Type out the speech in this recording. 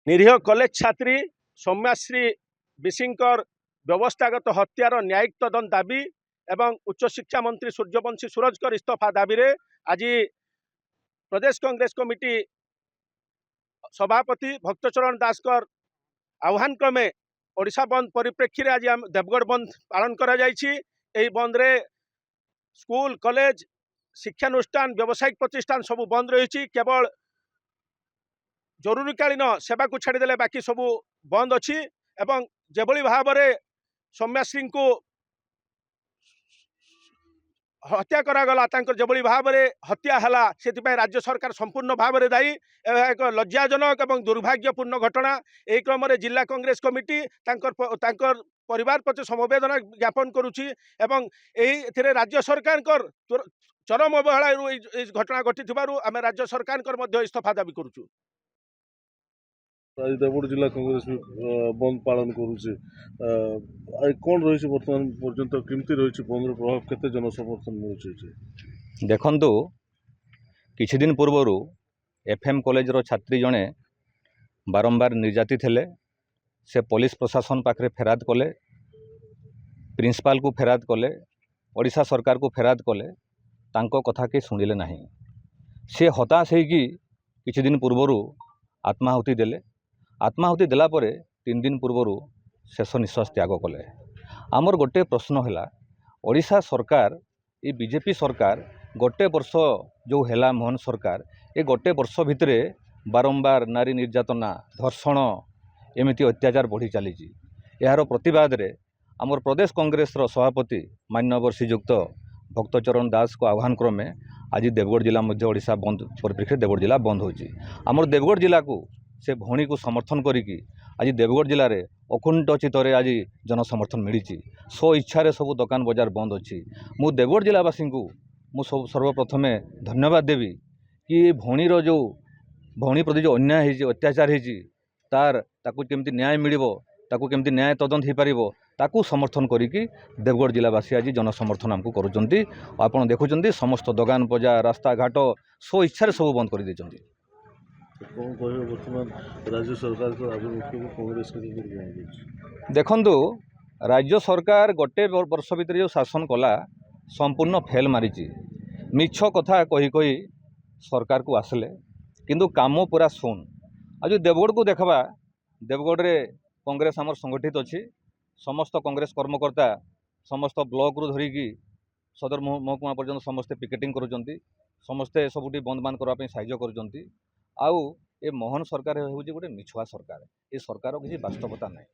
निरीह कॉलेज छात्री सौम्याश्री विशिंकर व्यवस्थागत हत्यार न्यायिक तदंत दाबी एवं उच्च शिक्षा मंत्री सूर्यवंशी सूरजकर इस्तीफा दाबी रे आज प्रदेश कांग्रेस कमिटी सभापति भक्तचरण दासकर आह्वान क्रमे ओडिशा बंद परिप्रेक्षी रे आज देवगढ़ बंद पालन करा जायछि। एही बंद रे स्कूल कॉलेज शिक्षानुष्ठान व्यावसायिक प्रतिष्ठान सब बंद रही। केवल जरूरीकालीन सेवा को छाड़देले बाकी सब बंद अच्छी एवं जेभली भाव में सौम्याश्री को हत्या करागला जेभली भाव में हत्या है से राज्य सरकार संपूर्ण भाव में दायी। एक लज्जाजनक एवं दुर्भाग्यपूर्ण घटना। यही क्रम में जिला कांग्रेस कमिटी परिवार प्रति समवेदना ज्ञापन करुच्ची एवं यही राज्य सरकार चरम अवहेला घटना घटी आम राज्य सरकार इस्तीफा दाबी करुचु। आज देवगढ़ जिला कांग्रेस भी बंद पालन करुचे कौन रही बर्तमान पर्यंत केमती रही बंद प्रभाव केते जन समर्थन मिलुचे देखंतु किछि दिन पूर्व एफएम कॉलेज रो छात्री जने बारंबार निर्याती थे से पुलिस प्रशासन पाखे फेराद कले प्रिंसिपाल को फेराद कले ओडिशा सरकार को फेराद कले तांको कथा के शुणिले नहीं। से हताश होगी किछि दिन पूर्व आत्माहुति देले। आत्माहुति देला परे 3 दिन पूर्व शेष निश्वास त्याग कले। आमर गोटे प्रश्न है ओडिशा सरकार ये बीजेपी सरकार गोटे वर्ष जो है मोहन सरकार ये गोटे वर्ष भितर बारंबार नारी निर्यातना धर्षण एमती अत्याचार बढ़ी चली। यार प्रतिवाद रे आमर प्रदेश कांग्रेस सभापति मान्यवर श्रीयुक्त भक्तचरण दास को आह्वान क्रमे आज देवगढ़ जिला मध्य ओडिशा बंद परिप्रेक्षी देवगढ़ जिला बंद होची। आमर देवगढ़ जिला को से भौणी को समर्थन करिकी आज देवगढ़ जिले में अकुंठ चित्तरे आज जनसमर्थन मिली। स्व इच्छा सब दुकान बजार बंद अच्छी। मु देवगढ़ जिलावासी को मु सर्वप्रथम धन्यवाद देवी कि भौणीर जो भौणी प्रति जो अन्याय हो अत्याचार तार ताकू केमती न्याय मिलिबो ताकू केमती न्याय तदंत हो पारिबो ताकू समर्थन करिकी देवगढ़ जिलावासी आज जनसमर्थन आमको करुचंती। आपण देखुचंती समस्त दुकान बजार रास्ता घाट स्व इच्छा सब बंद कर देचंती। कौन कहे बर्तमान राज्य सरकार को आभिमुख्य कांग्रेस देखंतु राज्य सरकार गोटे वर्ष भितर जो शासन कला संपूर्ण फेल मारी। मिछ कथा कही कही सरकार को आसले किंतु काम पूरा शून। आज देवगढ़ को देखा देवगढ़ रे कांग्रेस आमर संगठित अच्छी। समस्त कांग्रेस कर्मकर्ता समस्त ब्लॉक रु धरिकी सदर महकुमा पर्यंत समस्ते पिकेटिंग करुचंती। समस्ते सबुठी बंद बांद करने साहाय्य करुचंती। आउ ए मोहन सरकार हूँ गोटे मिछुआ सरकार। ये सरकार किसी वास्तवता नहीं।